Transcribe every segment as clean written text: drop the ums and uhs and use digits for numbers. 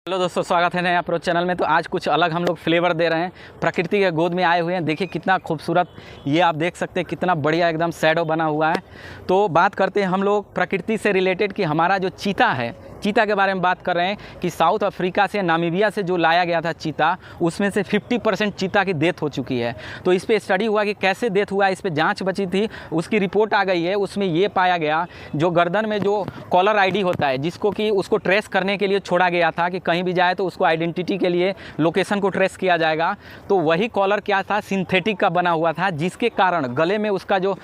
Hello दोस्तों, स्वागत है नए अप्रोच चैनल में। तो आज कुछ अलग हम लोग फ्लेवर दे रहे हैं। प्रकृति के गोद में आए हुए हैं। देखिए कितना खूबसूरत, ये आप देख सकते हैं कितना बढ़िया एकदम शैडो बना हुआ है। तो बात करते हैं हम लोग प्रकृति से रिलेटेड कि हमारा जो चीता है, चीता के बारे में बात कर रहे हैं कि साउथ अफ्रीका से, नामीबिया से जो लाया गया था चीता, उसमें से 50% चीता की डेथ हो चुकी है। तो इस पर स्टडी हुआ कि कैसे डेथ हुआ, इस पर जांच बची थी, उसकी रिपोर्ट आ गई है। उसमें ये पाया गया जो गर्दन में जो कॉलर आईडी होता है, जिसको कि उसको ट्रेस करने के लिए छोड़ा गया था कि कहीं भी जाए तो उसको आइडेंटिटी के लिए लोकेशन को ट्रेस किया जाएगा, तो वही कॉलर क्या था, सिंथेटिक का बना हुआ था, जिसके कारण गले में उसका जो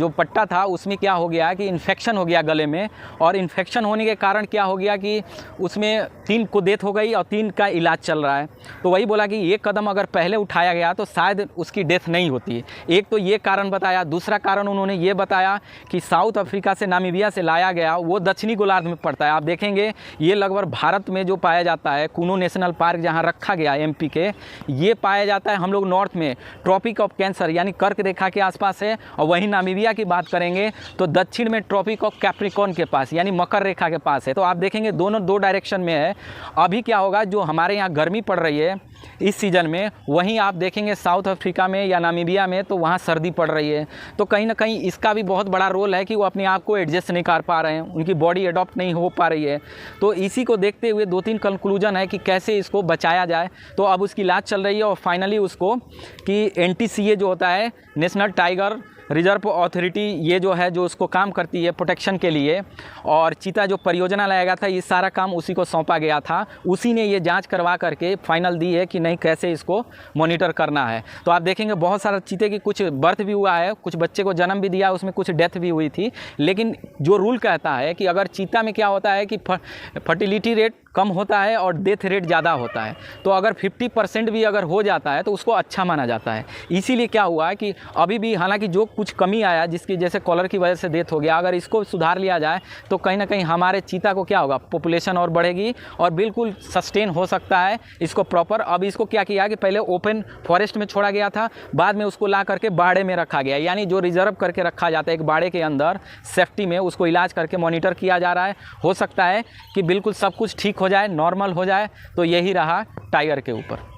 पट्टा था उसमें क्या हो गया कि इन्फेक्शन हो गया गले में। और इन्फेक्शन होने के कारण क्या हो गया कि उसमें 3 को डेथ हो गई और 3 का इलाज चल रहा है। तो वही बोला कि ये कदम अगर पहले उठाया गया तो शायद उसकी डेथ नहीं होती। एक तो ये कारण बताया। दूसरा कारण उन्होंने ये बताया कि साउथ अफ्रीका से, नामीबिया से लाया गया, वो दक्षिणी गोलार्ध में पड़ता है। आप देखेंगे ये लगभग भारत में जो पाया जाता है, कुनो नेशनल पार्क जहाँ रखा गया एमपी के, ये पाया जाता है हम लोग नॉर्थ में, ट्रॉपिक ऑफ कैंसर यानी कर्क रेखा के आसपास है। और वहीं नामीबिया की बात करेंगे तो दक्षिण में ट्रॉपिक ऑफ कैप्रिकॉर्न के पास यानी मकर रेखा के पास है। तो आप देखेंगे दोनों 2 डायरेक्शन में है। अभी क्या होगा, जो हमारे यहाँ गर्मी पड़ रही है इस सीज़न में, वहीं आप देखेंगे साउथ अफ्रीका में या नामीबिया में तो वहाँ सर्दी पड़ रही है। तो कहीं ना कहीं इसका भी बहुत बड़ा रोल है कि वो अपने आप को एडजस्ट नहीं कर पा रहे हैं, उनकी बॉडी अडॉप्ट नहीं हो पा रही है। तो इसी को देखते हुए 2-3 कंक्लूजन है कि कैसे इसको बचाया जाए। तो अब उसकी इलाज चल रही है और फाइनली उसको कि NTCA जो होता है, नेशनल टाइगर रिजर्व अथॉरिटी, ये जो है जो उसको काम करती है प्रोटेक्शन के लिए, और चीता जो परियोजना लाया गया था, ये सारा काम उसी को सौंपा गया था। उसी ने ये जांच करवा करके फाइनल दी है कि नहीं कैसे इसको मॉनिटर करना है। तो आप देखेंगे बहुत सारा चीते की कुछ बर्थ भी हुआ है, कुछ बच्चे को जन्म भी दिया, उसमें कुछ डेथ भी हुई थी। लेकिन जो रूल कहता है कि अगर चीता में क्या होता है कि फर्टिलिटी रेट कम होता है और डेथ रेट ज़्यादा होता है, तो अगर 50% भी अगर हो जाता है तो उसको अच्छा माना जाता है। इसीलिए क्या हुआ है कि अभी भी हालांकि जो कुछ कमी आया, जिसकी जैसे कॉलर की वजह से डेथ हो गया, अगर इसको सुधार लिया जाए तो कहीं ना कहीं हमारे चीता को क्या होगा, पॉपुलेशन और बढ़ेगी और बिल्कुल सस्टेन हो सकता है इसको प्रॉपर। अब इसको क्या किया कि पहले ओपन फॉरेस्ट में छोड़ा गया था, बाद में उसको ला करके बाड़े में रखा गया, यानी जो रिजर्व करके रखा जाता है एक बाड़े के अंदर सेफ्टी में, उसको इलाज करके मॉनिटर किया जा रहा है। हो सकता है कि बिल्कुल सब कुछ ठीक हो जाए, नॉर्मल हो जाए। तो यही रहा टाइगर के ऊपर।